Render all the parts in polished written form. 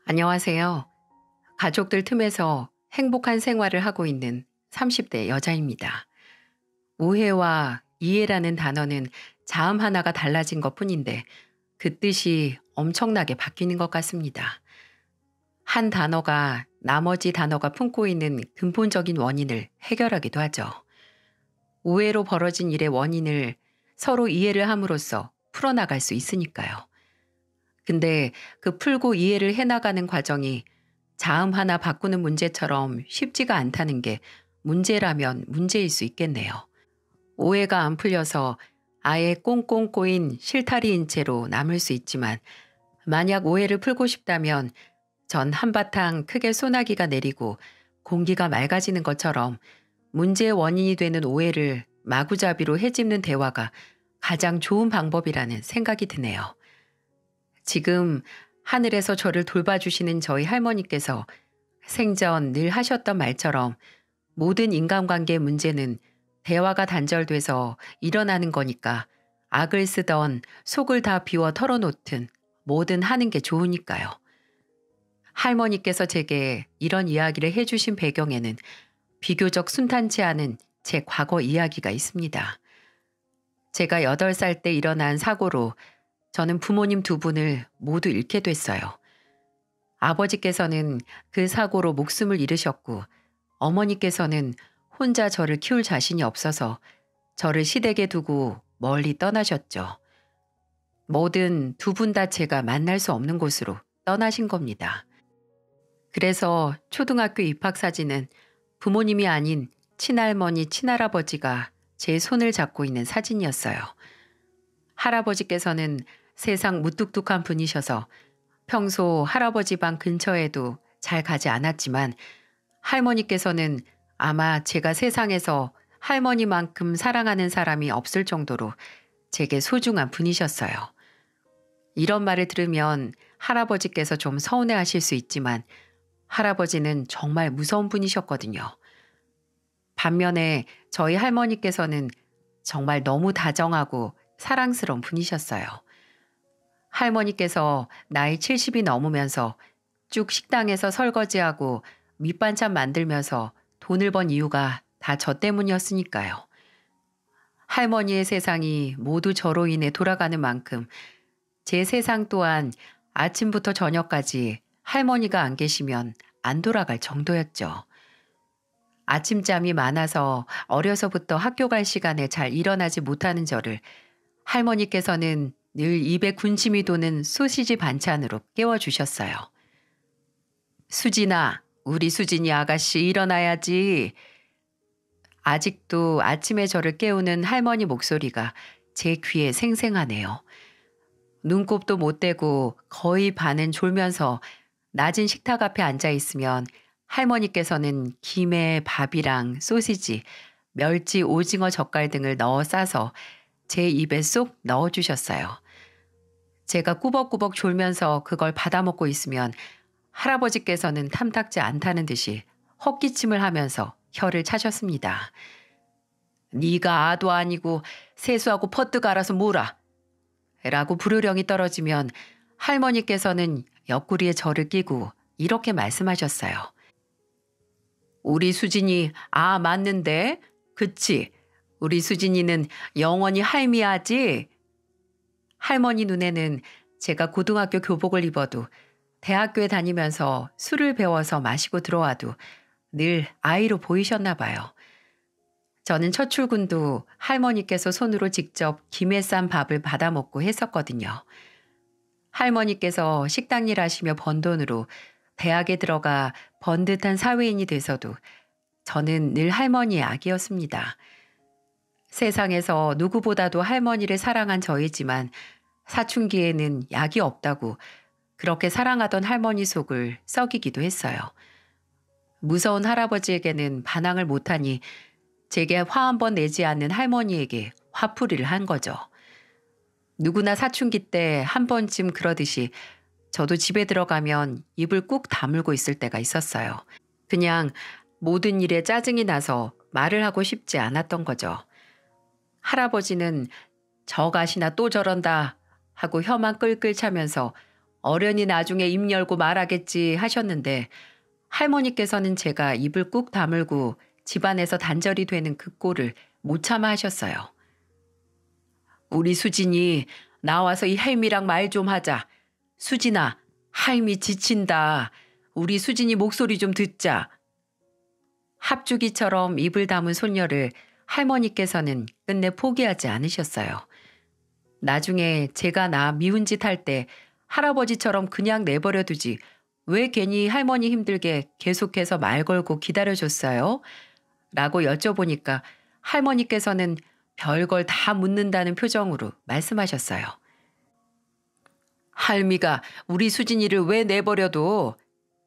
안녕하세요. 가족들 틈에서 행복한 생활을 하고 있는 30대 여자입니다. 오해와 이해라는 단어는 자음 하나가 달라진 것 뿐인데 그 뜻이 엄청나게 바뀌는 것 같습니다. 한 단어가 나머지 단어가 품고 있는 근본적인 원인을 해결하기도 하죠. 오해로 벌어진 일의 원인을 서로 이해를 함으로써 풀어나갈 수 있으니까요. 근데 그 풀고 이해를 해나가는 과정이 자음 하나 바꾸는 문제처럼 쉽지가 않다는 게 문제라면 문제일 수 있겠네요. 오해가 안 풀려서 아예 꽁꽁 꼬인 실타리인 채로 남을 수 있지만 만약 오해를 풀고 싶다면 전 한바탕 크게 소나기가 내리고 공기가 맑아지는 것처럼 문제의 원인이 되는 오해를 마구잡이로 헤집는 대화가 가장 좋은 방법이라는 생각이 드네요. 지금 하늘에서 저를 돌봐주시는 저희 할머니께서 생전 늘 하셨던 말처럼 모든 인간관계 문제는 대화가 단절돼서 일어나는 거니까 악을 쓰던 속을 다 비워 털어놓든 뭐든 하는 게 좋으니까요. 할머니께서 제게 이런 이야기를 해주신 배경에는 비교적 순탄치 않은 제 과거 이야기가 있습니다. 제가 8살 때 일어난 사고로 저는 부모님 두 분을 모두 잃게 됐어요. 아버지께서는 그 사고로 목숨을 잃으셨고 어머니께서는 혼자 저를 키울 자신이 없어서 저를 시댁에 두고 멀리 떠나셨죠. 뭐든 두 분 다 제가 만날 수 없는 곳으로 떠나신 겁니다. 그래서 초등학교 입학 사진은 부모님이 아닌 친할머니, 친할아버지가 제 손을 잡고 있는 사진이었어요. 할아버지께서는 세상 무뚝뚝한 분이셔서 평소 할아버지 방 근처에도 잘 가지 않았지만 할머니께서는 아마 제가 세상에서 할머니만큼 사랑하는 사람이 없을 정도로 제게 소중한 분이셨어요. 이런 말을 들으면 할아버지께서 좀 서운해하실 수 있지만 할아버지는 정말 무서운 분이셨거든요. 반면에 저희 할머니께서는 정말 너무 다정하고 사랑스러운 분이셨어요. 할머니께서 나이 70이 넘으면서 쭉 식당에서 설거지하고 밑반찬 만들면서 돈을 번 이유가 다 저 때문이었으니까요. 할머니의 세상이 모두 저로 인해 돌아가는 만큼 제 세상 또한 아침부터 저녁까지 할머니가 안 계시면 안 돌아갈 정도였죠. 아침잠이 많아서 어려서부터 학교 갈 시간에 잘 일어나지 못하는 저를 할머니께서는 늘 입에 군침이 도는 소시지 반찬으로 깨워주셨어요. 수진아, 우리 수진이 아가씨 일어나야지. 아직도 아침에 저를 깨우는 할머니 목소리가 제 귀에 생생하네요. 눈곱도 못 떼고 거의 반은 졸면서 낮은 식탁 앞에 앉아 있으면 할머니께서는 김에 밥이랑 소시지, 멸치, 오징어 젓갈 등을 넣어 싸서 제 입에 쏙 넣어주셨어요. 제가 꾸벅꾸벅 졸면서 그걸 받아먹고 있으면 할아버지께서는 탐탁지 않다는 듯이 헛기침을 하면서 혀를 차셨습니다. 네가 아도 아니고 세수하고 퍼뜩 알아서 뭐라. 라고 부르령이 떨어지면 할머니께서는 옆구리에 저를 끼고 이렇게 말씀하셨어요. 우리 수진이 맞는데? 그치? 우리 수진이는 영원히 할미야지? 할머니 눈에는 제가 고등학교 교복을 입어도 대학교에 다니면서 술을 배워서 마시고 들어와도 늘 아이로 보이셨나 봐요. 저는 첫 출근도 할머니께서 손으로 직접 김에 싼 밥을 받아 먹고 했었거든요. 할머니께서 식당 일 하시며 번 돈으로 대학에 들어가 번듯한 사회인이 돼서도 저는 늘 할머니의 아기였습니다. 세상에서 누구보다도 할머니를 사랑한 저이지만 사춘기에는 약이 없다고 그렇게 사랑하던 할머니 속을 썩이기도 했어요. 무서운 할아버지에게는 반항을 못하니 제게 화 한 번 내지 않는 할머니에게 화풀이를 한 거죠. 누구나 사춘기 때 한 번쯤 그러듯이 저도 집에 들어가면 입을 꾹 다물고 있을 때가 있었어요. 그냥 모든 일에 짜증이 나서 말을 하고 싶지 않았던 거죠. 할아버지는 저 가시나 또 저런다 하고 혀만 끌끌 차면서 어련히 나중에 입 열고 말하겠지 하셨는데 할머니께서는 제가 입을 꾹 다물고 집안에서 단절이 되는 그 꼴을 못 참아 하셨어요. 우리 수진이 나와서 이 할미랑 말 좀 하자. 수진아, 할미 지친다. 우리 수진이 목소리 좀 듣자. 합주기처럼 입을 다문 손녀를 할머니께서는 끝내 포기하지 않으셨어요. 나중에 제가 나 미운 짓 할 때 할아버지처럼 그냥 내버려 두지 왜 괜히 할머니 힘들게 계속해서 말 걸고 기다려줬어요? 라고 여쭤보니까 할머니께서는 별걸 다 묻는다는 표정으로 말씀하셨어요. 할미가 우리 수진이를 왜 내버려둬?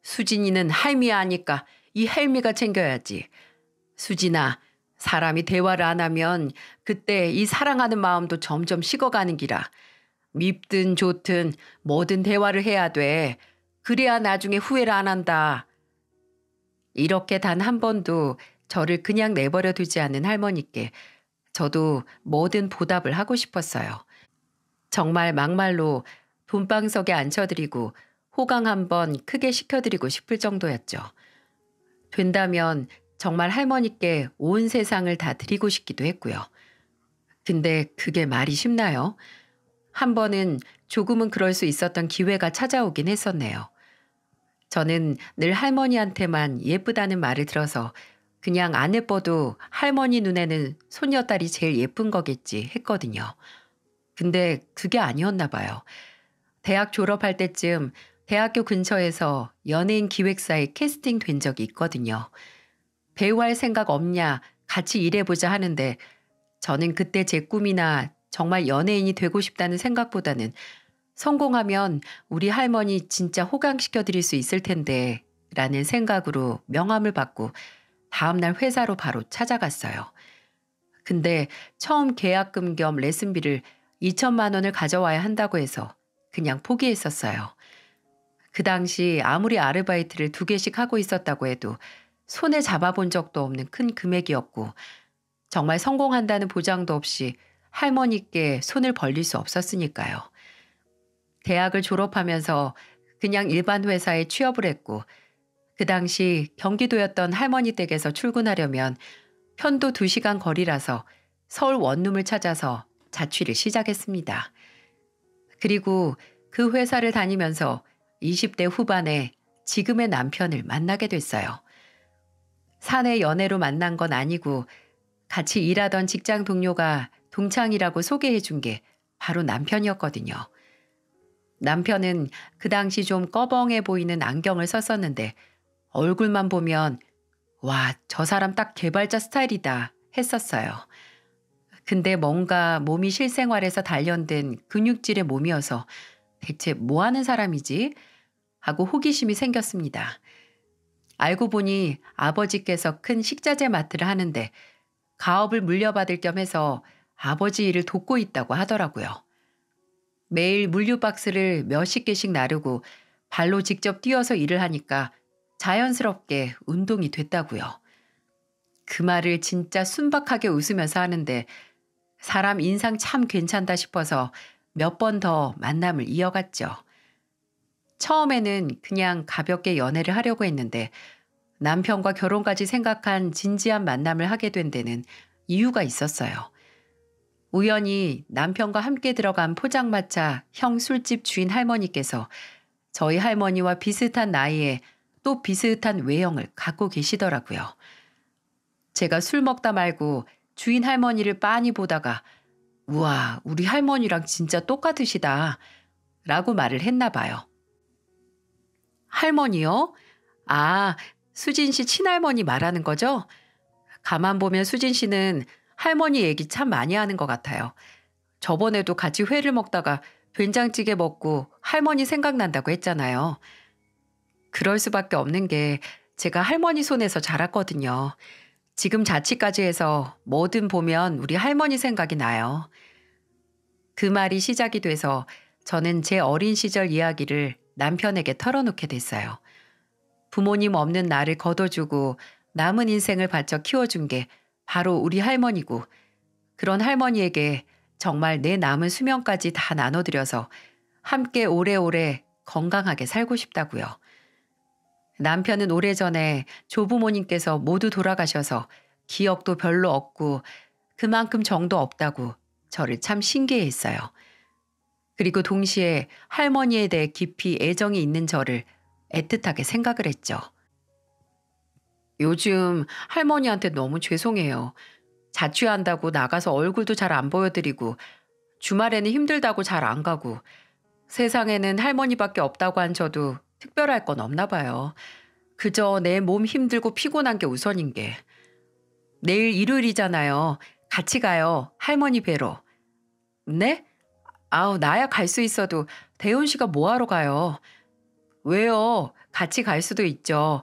수진이는 할미 아니까 이 할미가 챙겨야지. 수진아, 사람이 대화를 안 하면 그때 이 사랑하는 마음도 점점 식어가는 기라. 밉든 좋든 뭐든 대화를 해야 돼. 그래야 나중에 후회를 안 한다. 이렇게 단 한 번도 저를 그냥 내버려 두지 않는 할머니께 저도 뭐든 보답을 하고 싶었어요. 정말 막말로 돈방석에 앉혀드리고 호강 한번 크게 시켜드리고 싶을 정도였죠. 된다면 정말 할머니께 온 세상을 다 드리고 싶기도 했고요. 근데 그게 말이 쉽나요? 한 번은 조금은 그럴 수 있었던 기회가 찾아오긴 했었네요. 저는 늘 할머니한테만 예쁘다는 말을 들어서 그냥 안 예뻐도 할머니 눈에는 손녀딸이 제일 예쁜 거겠지 했거든요. 근데 그게 아니었나 봐요. 대학 졸업할 때쯤 대학교 근처에서 연예인 기획사에 캐스팅 된 적이 있거든요. 배우할 생각 없냐, 같이 일해보자 하는데 저는 그때 제 꿈이나 정말 연예인이 되고 싶다는 생각보다는 성공하면 우리 할머니 진짜 호강시켜 드릴 수 있을 텐데 라는 생각으로 명함을 받고 다음날 회사로 바로 찾아갔어요. 근데 처음 계약금 겸 레슨비를 2천만 원을 가져와야 한다고 해서 그냥 포기했었어요. 그 당시 아무리 아르바이트를 2개씩 하고 있었다고 해도 손에 잡아본 적도 없는 큰 금액이었고 정말 성공한다는 보장도 없이 할머니께 손을 벌릴 수 없었으니까요. 대학을 졸업하면서 그냥 일반 회사에 취업을 했고 그 당시 경기도였던 할머니 댁에서 출근하려면 편도 2시간 거리라서 서울 원룸을 찾아서 자취를 시작했습니다. 그리고 그 회사를 다니면서 20대 후반에 지금의 남편을 만나게 됐어요. 사내 연애로 만난 건 아니고 같이 일하던 직장 동료가 동창이라고 소개해 준 게 바로 남편이었거든요. 남편은 그 당시 좀 꺼벙해 보이는 안경을 썼었는데 얼굴만 보면 와, 저 사람 딱 개발자 스타일이다 했었어요. 근데 뭔가 몸이 실생활에서 단련된 근육질의 몸이어서 대체 뭐 하는 사람이지? 하고 호기심이 생겼습니다. 알고 보니 아버지께서 큰 식자재 마트를 하는데 가업을 물려받을 겸 해서 아버지 일을 돕고 있다고 하더라고요. 매일 물류 박스를 몇십 개씩 나르고 발로 직접 뛰어서 일을 하니까 자연스럽게 운동이 됐다고요. 그 말을 진짜 순박하게 웃으면서 하는데 사람 인상 참 괜찮다 싶어서 몇 번 더 만남을 이어갔죠. 처음에는 그냥 가볍게 연애를 하려고 했는데 남편과 결혼까지 생각한 진지한 만남을 하게 된 데는 이유가 있었어요. 우연히 남편과 함께 들어간 포장마차 형 술집 주인 할머니께서 저희 할머니와 비슷한 나이에 또 비슷한 외형을 갖고 계시더라고요. 제가 술 먹다 말고 주인 할머니를 빤히 보다가 우와, 우리 할머니랑 진짜 똑같으시다 라고 말을 했나 봐요. 할머니요? 아, 수진 씨 친할머니 말하는 거죠? 가만 보면 수진 씨는 할머니 얘기 참 많이 하는 것 같아요. 저번에도 같이 회를 먹다가 된장찌개 먹고 할머니 생각난다고 했잖아요. 그럴 수밖에 없는 게 제가 할머니 손에서 자랐거든요. 지금 자취까지 해서 뭐든 보면 우리 할머니 생각이 나요. 그 말이 시작이 돼서 저는 제 어린 시절 이야기를 남편에게 털어놓게 됐어요. 부모님 없는 나를 거둬주고 남은 인생을 바쳐 키워준 게 바로 우리 할머니고 그런 할머니에게 정말 내 남은 수명까지 다 나눠드려서 함께 오래오래 건강하게 살고 싶다고요. 남편은 오래전에 조부모님께서 모두 돌아가셔서 기억도 별로 없고 그만큼 정도 없다고 저를 참 신기해했어요. 그리고 동시에 할머니에 대해 깊이 애정이 있는 저를 애틋하게 생각을 했죠. 요즘 할머니한테 너무 죄송해요. 자취한다고 나가서 얼굴도 잘 안 보여드리고 주말에는 힘들다고 잘 안 가고 세상에는 할머니밖에 없다고 한 저도 특별할 건 없나 봐요. 그저 내 몸 힘들고 피곤한 게 우선인 게. 내일 일요일이잖아요. 같이 가요. 할머니 뵈러. 네? 아우, 나야 갈 수 있어도 대훈 씨가 뭐하러 가요? 왜요? 같이 갈 수도 있죠.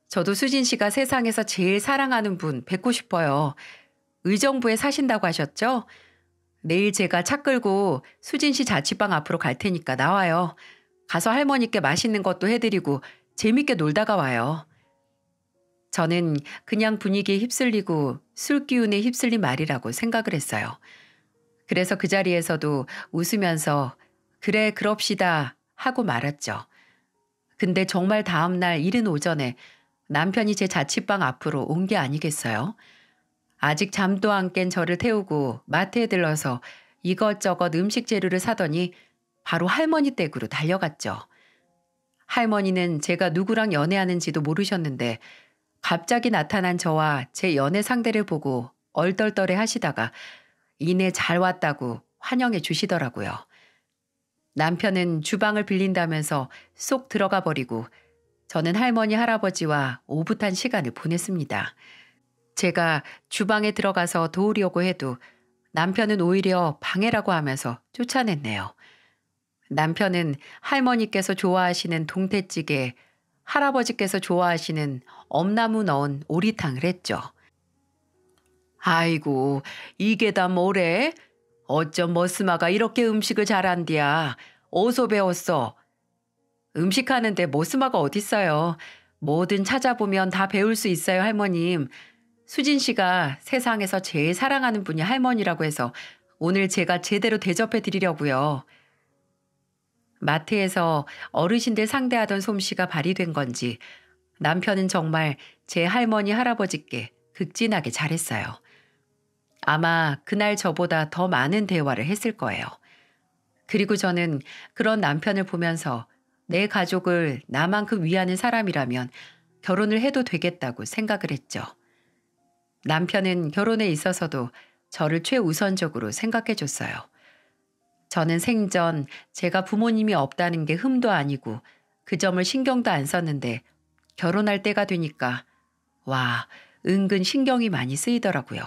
저도 수진 씨가 세상에서 제일 사랑하는 분 뵙고 싶어요. 의정부에 사신다고 하셨죠? 내일 제가 차 끌고 수진 씨 자취방 앞으로 갈 테니까 나와요. 가서 할머니께 맛있는 것도 해드리고 재밌게 놀다가 와요. 저는 그냥 분위기에 휩쓸리고 술 기운에 휩쓸린 말이라고 생각을 했어요. 그래서 그 자리에서도 웃으면서 그래 그럽시다 하고 말았죠. 근데 정말 다음 날 이른 오전에 남편이 제 자취방 앞으로 온 게 아니겠어요? 아직 잠도 안 깬 저를 태우고 마트에 들러서 이것저것 음식 재료를 사더니 바로 할머니 댁으로 달려갔죠. 할머니는 제가 누구랑 연애하는지도 모르셨는데 갑자기 나타난 저와 제 연애 상대를 보고 얼떨떨해 하시다가 이내 잘 왔다고 환영해 주시더라고요. 남편은 주방을 빌린다면서 쏙 들어가 버리고 저는 할머니 할아버지와 오붓한 시간을 보냈습니다. 제가 주방에 들어가서 도우려고 해도 남편은 오히려 방해라고 하면서 쫓아냈네요. 남편은 할머니께서 좋아하시는 동태찌개, 할아버지께서 좋아하시는 엄나무 넣은 오리탕을 했죠. 아이고, 이게 다 뭐래? 어쩜 머스마가 이렇게 음식을 잘한디야. 어디서 배웠어? 음식하는데 머스마가 어딨어요. 뭐든 찾아보면 다 배울 수 있어요, 할머님. 수진 씨가 세상에서 제일 사랑하는 분이 할머니라고 해서 오늘 제가 제대로 대접해 드리려고요. 마트에서 어르신들 상대하던 솜씨가 발휘된 건지 남편은 정말 제 할머니 할아버지께 극진하게 잘했어요. 아마 그날 저보다 더 많은 대화를 했을 거예요. 그리고 저는 그런 남편을 보면서 내 가족을 나만큼 위하는 사람이라면 결혼을 해도 되겠다고 생각을 했죠. 남편은 결혼에 있어서도 저를 최우선적으로 생각해 줬어요. 저는 생전 제가 부모님이 없다는 게 흠도 아니고 그 점을 신경도 안 썼는데 결혼할 때가 되니까 와, 은근 신경이 많이 쓰이더라고요.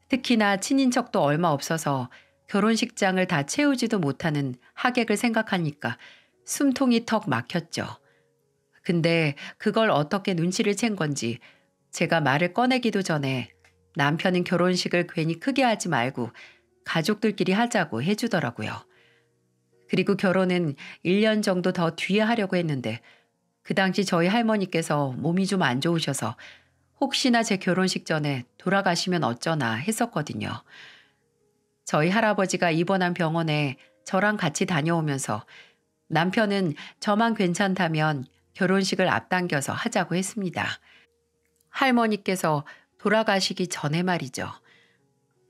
특히나 친인척도 얼마 없어서 결혼식장을 다 채우지도 못하는 하객을 생각하니까 숨통이 턱 막혔죠. 근데 그걸 어떻게 눈치를 챈 건지 제가 말을 꺼내기도 전에 남편은 결혼식을 괜히 크게 하지 말고 가족들끼리 하자고 해주더라고요. 그리고 결혼은 1년 정도 더 뒤에 하려고 했는데 그 당시 저희 할머니께서 몸이 좀 안 좋으셔서 혹시나 제 결혼식 전에 돌아가시면 어쩌나 했었거든요. 저희 할아버지가 입원한 병원에 저랑 같이 다녀오면서 남편은 저만 괜찮다면 결혼식을 앞당겨서 하자고 했습니다. 할머니께서 돌아가시기 전에 말이죠.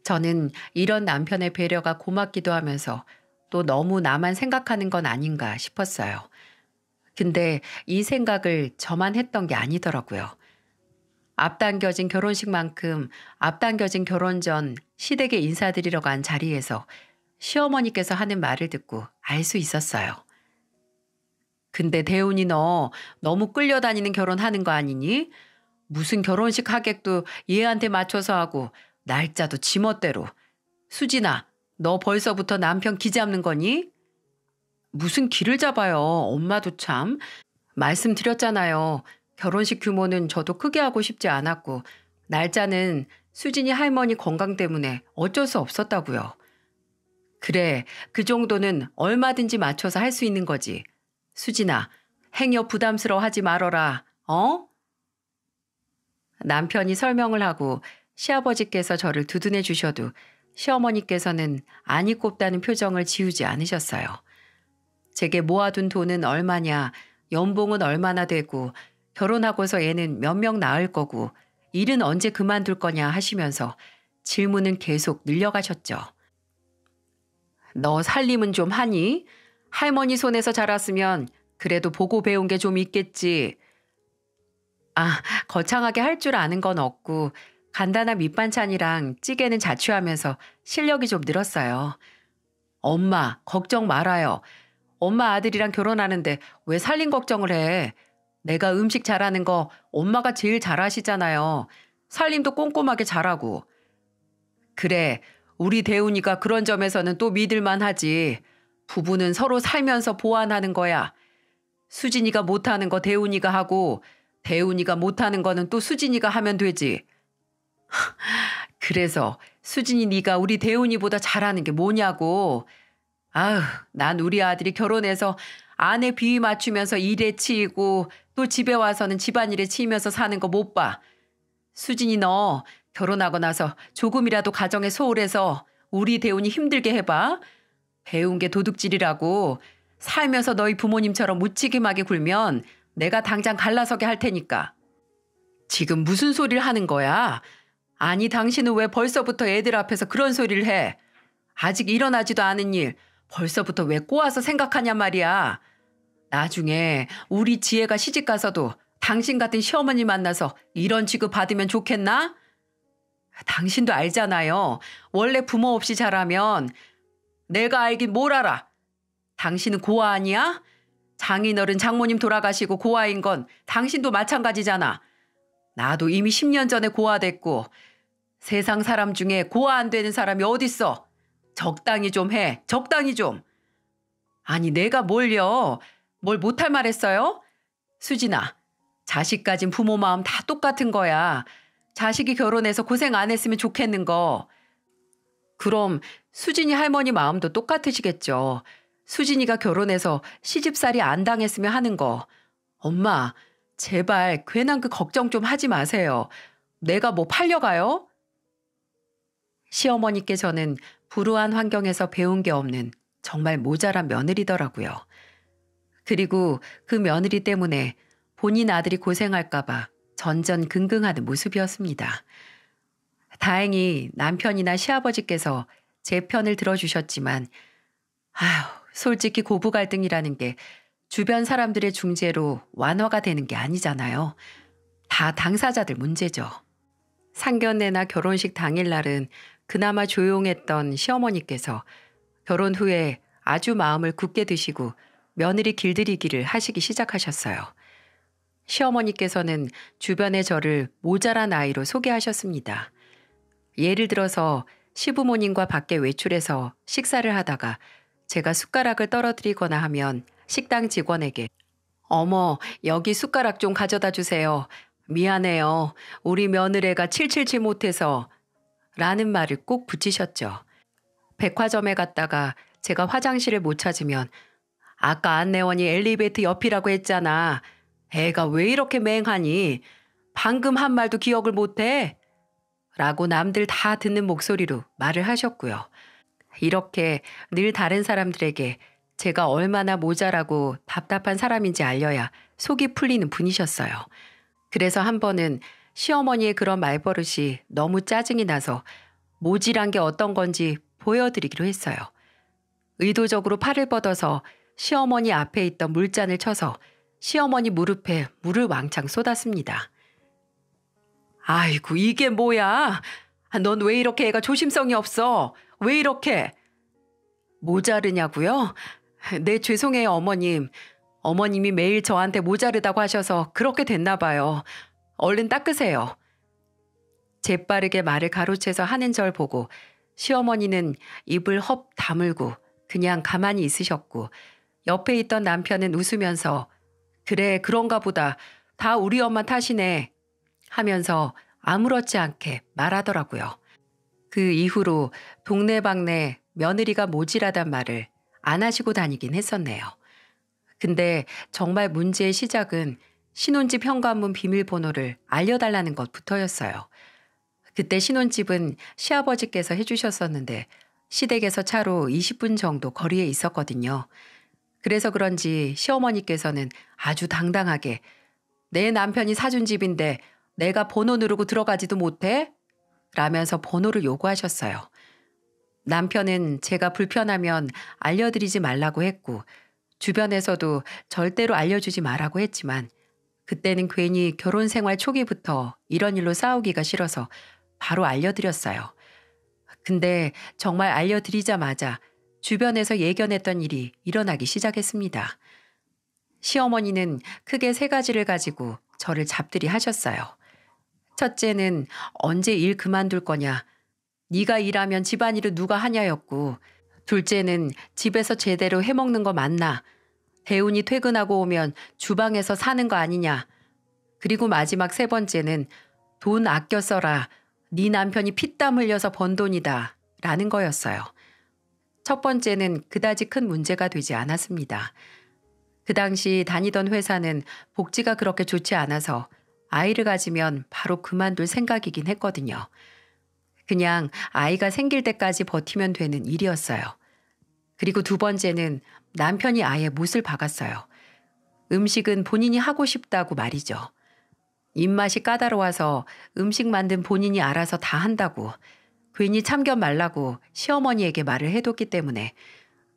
저는 이런 남편의 배려가 고맙기도 하면서 또 너무 나만 생각하는 건 아닌가 싶었어요. 근데 이 생각을 저만 했던 게 아니더라고요. 앞당겨진 결혼식만큼 앞당겨진 결혼 전 시댁에 인사드리러 간 자리에서 시어머니께서 하는 말을 듣고 알 수 있었어요. 근데 대훈이 너 너무 끌려다니는 결혼하는 거 아니니? 무슨 결혼식 하객도 얘한테 맞춰서 하고 날짜도 지멋대로. 수진아, 너 벌써부터 남편 기 잡는 거니? 무슨 기를 잡아요. 엄마도 참. 말씀드렸잖아요. 결혼식 규모는 저도 크게 하고 싶지 않았고 날짜는 수진이 할머니 건강 때문에 어쩔 수 없었다고요. 그래, 그 정도는 얼마든지 맞춰서 할 수 있는 거지. 수진아, 행여 부담스러워하지 말어라. 어? 남편이 설명을 하고 시아버지께서 저를 두둔해 주셔도 시어머니께서는 안이 꼽다는 표정을 지우지 않으셨어요. 제게 모아둔 돈은 얼마냐, 연봉은 얼마나 되고, 결혼하고서 얘는 몇 명 낳을 거고, 일은 언제 그만둘 거냐 하시면서 질문은 계속 늘려가셨죠. 너 살림은 좀 하니? 할머니 손에서 자랐으면 그래도 보고 배운 게 좀 있겠지. 거창하게 할 줄 아는 건 없고 간단한 밑반찬이랑 찌개는 자취하면서 실력이 좀 늘었어요. 엄마, 걱정 말아요. 엄마 아들이랑 결혼하는데 왜 살림 걱정을 해? 내가 음식 잘하는 거 엄마가 제일 잘하시잖아요. 살림도 꼼꼼하게 잘하고. 그래, 우리 대훈이가 그런 점에서는 또 믿을만 하지. 부부는 서로 살면서 보완하는 거야. 수진이가 못하는 거 대훈이가 하고 대훈이가 못하는 거는 또 수진이가 하면 되지. 그래서 수진이 네가 우리 대훈이보다 잘하는 게 뭐냐고. 아휴, 난 우리 아들이 결혼해서 아내 비위 맞추면서 일에 치이고 또 집에 와서는 집안일에 치이면서 사는 거 못 봐. 수진이 너 결혼하고 나서 조금이라도 가정에 소홀해서 우리 대훈이 힘들게 해봐. 배운 게 도둑질이라고. 살면서 너희 부모님처럼 무책임하게 굴면 내가 당장 갈라서게 할 테니까. 지금 무슨 소리를 하는 거야? 아니 당신은 왜 벌써부터 애들 앞에서 그런 소리를 해? 아직 일어나지도 않은 일 벌써부터 왜 꼬아서 생각하냔 말이야. 나중에 우리 지혜가 시집가서도 당신 같은 시어머니 만나서 이런 취급 받으면 좋겠나? 당신도 알잖아요. 원래 부모 없이 자라면. 내가 알긴 뭘 알아. 당신은 고아 아니야? 장인어른 장모님 돌아가시고 고아인 건 당신도 마찬가지잖아. 나도 이미 10년 전에 고아됐고 세상 사람 중에 고아 안 되는 사람이 어딨어. 적당히 좀 해. 적당히 좀. 아니 내가 뭘요. 뭘 못할 말 했어요? 수진아, 자식 가진 부모 마음 다 똑같은 거야. 자식이 결혼해서 고생 안 했으면 좋겠는 거. 그럼 수진이 할머니 마음도 똑같으시겠죠. 수진이가 결혼해서 시집살이 안 당했으면 하는 거. 엄마, 제발 괜한 그 걱정 좀 하지 마세요. 내가 뭐 팔려가요? 시어머니께서는 불우한 환경에서 배운 게 없는 정말 모자란 며느리더라고요. 그리고 그 며느리 때문에 본인 아들이 고생할까봐 전전긍긍하는 모습이었습니다. 다행히 남편이나 시아버지께서 제 편을 들어주셨지만 솔직히 고부 갈등이라는 게 주변 사람들의 중재로 완화가 되는 게 아니잖아요. 다 당사자들 문제죠. 상견례나 결혼식 당일날은 그나마 조용했던 시어머니께서 결혼 후에 아주 마음을 굳게 드시고 며느리 길들이기를 하시기 시작하셨어요. 시어머니께서는 주변에 저를 모자란 아이로 소개하셨습니다. 예를 들어서 시부모님과 밖에 외출해서 식사를 하다가 제가 숟가락을 떨어뜨리거나 하면 식당 직원에게 어머, 여기 숟가락 좀 가져다 주세요. 미안해요. 우리 며느리가 777 못해서 라는 말을 꼭 붙이셨죠. 백화점에 갔다가 제가 화장실을 못 찾으면 아까 안내원이 엘리베이터 옆이라고 했잖아. 애가 왜 이렇게 맹하니? 방금 한 말도 기억을 못해? 라고 남들 다 듣는 목소리로 말을 하셨고요. 이렇게 늘 다른 사람들에게 제가 얼마나 모자라고 답답한 사람인지 알려야 속이 풀리는 분이셨어요. 그래서 한 번은 시어머니의 그런 말버릇이 너무 짜증이 나서 모질한 게 어떤 건지 보여드리기로 했어요. 의도적으로 팔을 뻗어서 시어머니 앞에 있던 물잔을 쳐서 시어머니 무릎에 물을 왕창 쏟았습니다. 아이고 이게 뭐야? 넌 왜 이렇게 애가 조심성이 없어? 왜 이렇게? 모자르냐고요? 네 죄송해요 어머님. 어머님이 매일 저한테 모자르다고 하셔서 그렇게 됐나 봐요. 얼른 닦으세요. 재빠르게 말을 가로채서 하는 절 보고 시어머니는 입을 헙 다물고 그냥 가만히 있으셨고 옆에 있던 남편은 웃으면서 그래 그런가 보다. 다 우리 엄마 탓이네 하면서 아무렇지 않게 말하더라고요. 그 이후로 동네방네 며느리가 모질하단 말을 안 하시고 다니긴 했었네요. 근데 정말 문제의 시작은 신혼집 현관문 비밀번호를 알려달라는 것부터였어요. 그때 신혼집은 시아버지께서 해주셨었는데 시댁에서 차로 20분 정도 거리에 있었거든요. 그래서 그런지 시어머니께서는 아주 당당하게 내 남편이 사준 집인데 내가 번호 누르고 들어가지도 못해? 라면서 번호를 요구하셨어요. 남편은 제가 불편하면 알려드리지 말라고 했고 주변에서도 절대로 알려주지 말라고 했지만 그때는 괜히 결혼 생활 초기부터 이런 일로 싸우기가 싫어서 바로 알려드렸어요. 근데 정말 알려드리자마자 주변에서 예견했던 일이 일어나기 시작했습니다. 시어머니는 크게 세 가지를 가지고 저를 잡들이 하셨어요. 첫째는 언제 일 그만둘 거냐, 네가 일하면 집안일을 누가 하냐였고, 둘째는 집에서 제대로 해먹는 거 맞나, 대운이 퇴근하고 오면 주방에서 사는 거 아니냐, 그리고 마지막 세 번째는 돈 아껴 써라, 네 남편이 피땀 흘려서 번 돈이다 라는 거였어요. 첫 번째는 그다지 큰 문제가 되지 않았습니다. 그 당시 다니던 회사는 복지가 그렇게 좋지 않아서 아이를 가지면 바로 그만둘 생각이긴 했거든요. 그냥 아이가 생길 때까지 버티면 되는 일이었어요. 그리고 두 번째는 남편이 아예 못을 박았어요. 음식은 본인이 하고 싶다고 말이죠. 입맛이 까다로워서 음식 만든 본인이 알아서 다 한다고 괜히 참견 말라고 시어머니에게 말을 해뒀기 때문에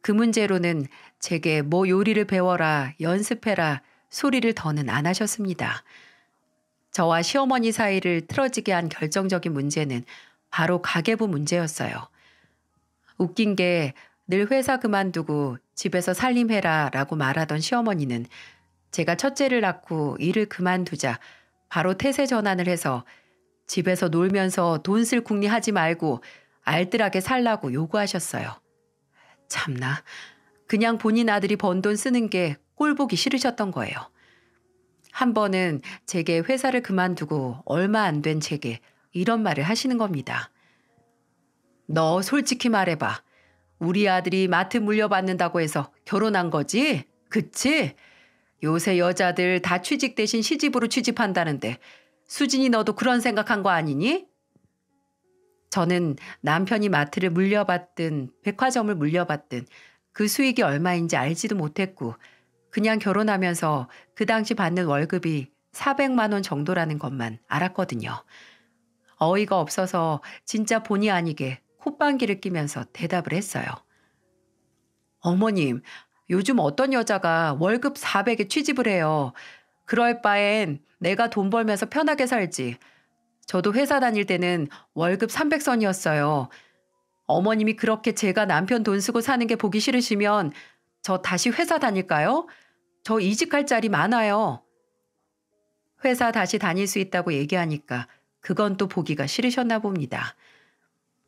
그 문제로는 제게 뭐 요리를 배워라, 연습해라 소리를 더는 안 하셨습니다. 저와 시어머니 사이를 틀어지게 한 결정적인 문제는 바로 가계부 문제였어요. 웃긴 게 늘 회사 그만두고 집에서 살림해라 라고 말하던 시어머니는 제가 첫째를 낳고 일을 그만두자 바로 태세 전환을 해서 집에서 놀면서 돈 쓸 궁리 하지 말고 알뜰하게 살라고 요구하셨어요. 참나, 그냥 본인 아들이 번 돈 쓰는 게 꼴보기 싫으셨던 거예요. 한 번은 제게 회사를 그만두고 얼마 안 된 제게 이런 말을 하시는 겁니다. 너 솔직히 말해봐. 우리 아들이 마트 물려받는다고 해서 결혼한 거지? 그치? 요새 여자들 다 취직 대신 시집으로 취집한다는데 수진이 너도 그런 생각한 거 아니니? 저는 남편이 마트를 물려받든 백화점을 물려받든 그 수익이 얼마인지 알지도 못했고 그냥 결혼하면서 그 당시 받는 월급이 400만 원 정도라는 것만 알았거든요. 어이가 없어서 진짜 본의 아니게 콧방귀를 끼면서 대답을 했어요. 어머님, 요즘 어떤 여자가 월급 400에 취집을 해요. 그럴 바엔 내가 돈 벌면서 편하게 살지. 저도 회사 다닐 때는 월급 300선이었어요. 어머님이 그렇게 제가 남편 돈 쓰고 사는 게 보기 싫으시면 저 다시 회사 다닐까요? 저 이직할 자리 많아요. 회사 다시 다닐 수 있다고 얘기하니까 그건 또 보기가 싫으셨나 봅니다.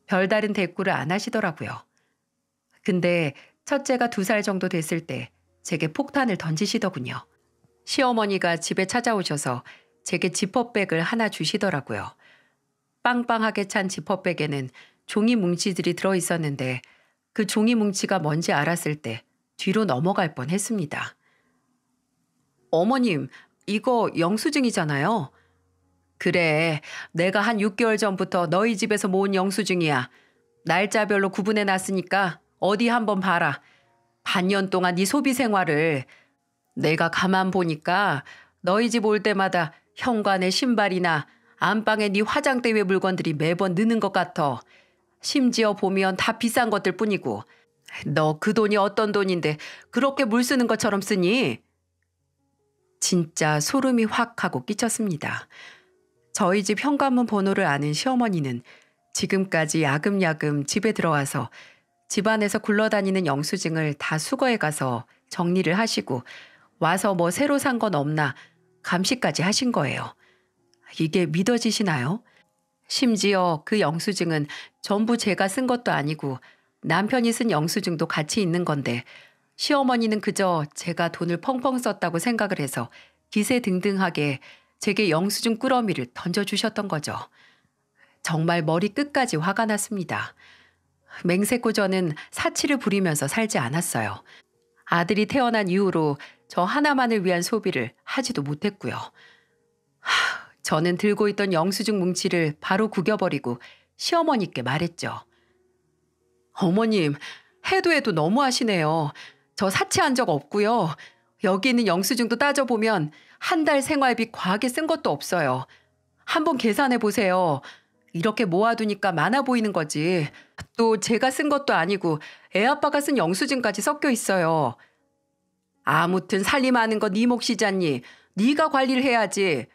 별다른 대꾸를 안 하시더라고요. 근데 첫째가 2살 정도 됐을 때 제게 폭탄을 던지시더군요. 시어머니가 집에 찾아오셔서 제게 지퍼백을 하나 주시더라고요. 빵빵하게 찬 지퍼백에는 종이 뭉치들이 들어있었는데 그 종이 뭉치가 뭔지 알았을 때 뒤로 넘어갈 뻔했습니다. 어머님, 이거 영수증이잖아요. 그래, 내가 한 6개월 전부터 너희 집에서 모은 영수증이야. 날짜별로 구분해 놨으니까 어디 한번 봐라. 반년 동안 네 소비 생활을. 내가 가만 보니까 너희 집 올 때마다 현관에 신발이나 안방에 네 화장대 위에 물건들이 매번 느는 것 같아. 심지어 보면 다 비싼 것들 뿐이고. 너 그 돈이 어떤 돈인데 그렇게 물 쓰는 것처럼 쓰니? 진짜 소름이 확 하고 끼쳤습니다. 저희 집 현관문 번호를 아는 시어머니는 지금까지 야금야금 집에 들어와서 집안에서 굴러다니는 영수증을 다 수거해 가서 정리를 하시고 와서 뭐 새로 산 건 없나 감시까지 하신 거예요. 이게 믿어지시나요? 심지어 그 영수증은 전부 제가 쓴 것도 아니고 남편이 쓴 영수증도 같이 있는 건데 시어머니는 그저 제가 돈을 펑펑 썼다고 생각을 해서 기세등등하게 제게 영수증 꾸러미를 던져주셨던 거죠. 정말 머리 끝까지 화가 났습니다. 맹세코 저는 사치를 부리면서 살지 않았어요. 아들이 태어난 이후로 저 하나만을 위한 소비를 하지도 못했고요. 저는 들고 있던 영수증 뭉치를 바로 구겨버리고 시어머니께 말했죠. 어머님, 해도 해도 너무하시네요. 저 사치한 적 없고요. 여기 있는 영수증도 따져보면 한 달 생활비 과하게 쓴 것도 없어요. 한번 계산해 보세요. 이렇게 모아두니까 많아 보이는 거지. 또 제가 쓴 것도 아니고 애 아빠가 쓴 영수증까지 섞여 있어요. 아무튼 살림하는 거 네 몫이잖니. 네가 관리를 해야지.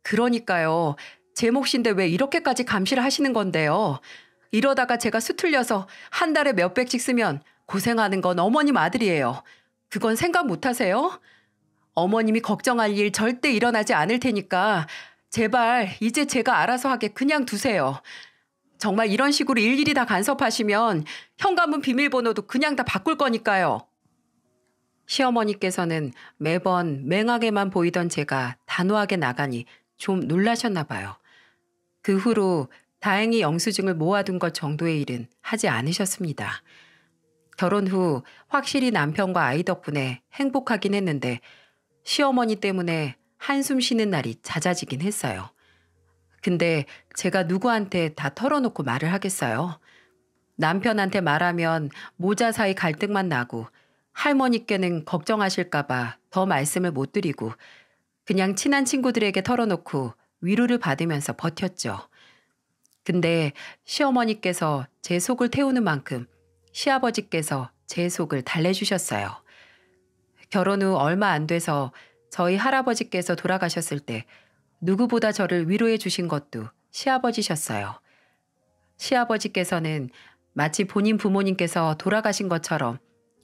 그러니까요. 제 몫인데 왜 이렇게까지 감시를 하시는 건데요. 이러다가 제가 수틀려서 한 달에 몇백씩 쓰면 고생하는 건 어머님 아들이에요. 그건 생각 못 하세요? 어머님이 걱정할 일 절대 일어나지 않을 테니까 제발 이제 제가 알아서 하게 그냥 두세요. 정말 이런 식으로 일일이 다 간섭하시면 현관문 비밀번호도 그냥 다 바꿀 거니까요. 시어머니께서는 매번 맹하게만 보이던 제가 단호하게 나가니 좀 놀라셨나 봐요. 그 후로 다행히 영수증을 모아둔 것 정도의 일은 하지 않으셨습니다. 결혼 후 확실히 남편과 아이 덕분에 행복하긴 했는데 시어머니 때문에 한숨 쉬는 날이 잦아지긴 했어요. 근데 제가 누구한테 다 털어놓고 말을 하겠어요. 남편한테 말하면 모자 사이 갈등만 나고 할머니께는 걱정하실까봐 더 말씀을 못 드리고 그냥 친한 친구들에게 털어놓고 위로를 받으면서 버텼죠. 근데 시어머니께서 제 속을 태우는 만큼 시아버지께서 제 속을 달래주셨어요. 결혼 후 얼마 안 돼서 저희 할아버지께서 돌아가셨을 때 누구보다 저를 위로해 주신 것도 시아버지셨어요. 시아버지께서는 마치 본인 부모님께서 돌아가신 것처럼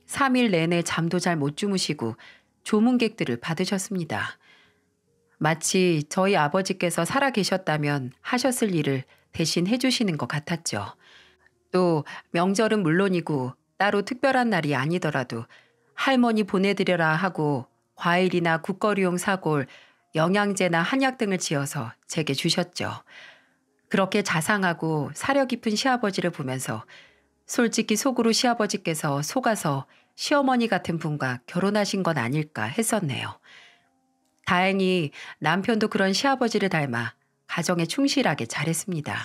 3일 내내 잠도 잘 못 주무시고 조문객들을 받으셨습니다. 마치 저희 아버지께서 살아 계셨다면 하셨을 일을 대신 해주시는 것 같았죠. 또 명절은 물론이고 따로 특별한 날이 아니더라도 할머니 보내드려라 하고 과일이나 국거리용 사골, 영양제나 한약 등을 지어서 제게 주셨죠. 그렇게 자상하고 사려 깊은 시아버지를 보면서 솔직히 속으로 시아버지께서 속아서 시어머니 같은 분과 결혼하신 건 아닐까 했었네요. 다행히 남편도 그런 시아버지를 닮아 가정에 충실하게 잘했습니다.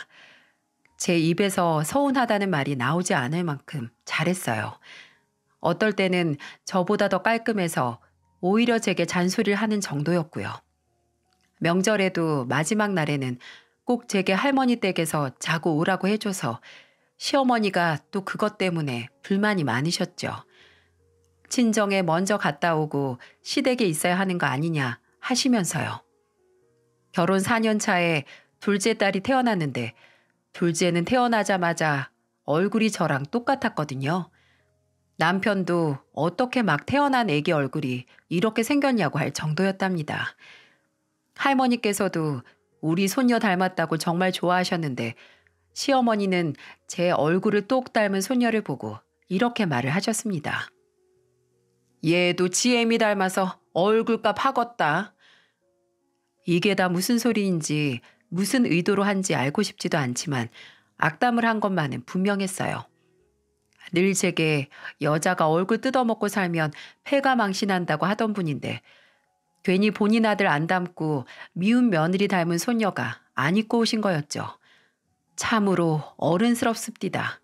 제 입에서 서운하다는 말이 나오지 않을 만큼 잘했어요. 어떨 때는 저보다 더 깔끔해서 오히려 제게 잔소리를 하는 정도였고요. 명절에도 마지막 날에는 꼭 제게 할머니 댁에서 자고 오라고 해줘서 시어머니가 또 그것 때문에 불만이 많으셨죠. 친정에 먼저 갔다 오고 시댁에 있어야 하는 거 아니냐 하시면서요. 결혼 4년 차에 둘째 딸이 태어났는데 둘째는 태어나자마자 얼굴이 저랑 똑같았거든요. 남편도 어떻게 막 태어난 아기 얼굴이 이렇게 생겼냐고 할 정도였답니다. 할머니께서도 우리 손녀 닮았다고 정말 좋아하셨는데 시어머니는 제 얼굴을 똑 닮은 손녀를 보고 이렇게 말을 하셨습니다. 얘도 지애미 닮아서 얼굴값 하겄다. 이게 다 무슨 소리인지 무슨 의도로 한지 알고 싶지도 않지만 악담을 한 것만은 분명했어요. 늘 제게 여자가 얼굴 뜯어먹고 살면 폐가 망신한다고 하던 분인데 괜히 본인 아들 안 닮고 미운 며느리 닮은 손녀가 안 입고 오신 거였죠. 참으로 어른스럽습디다.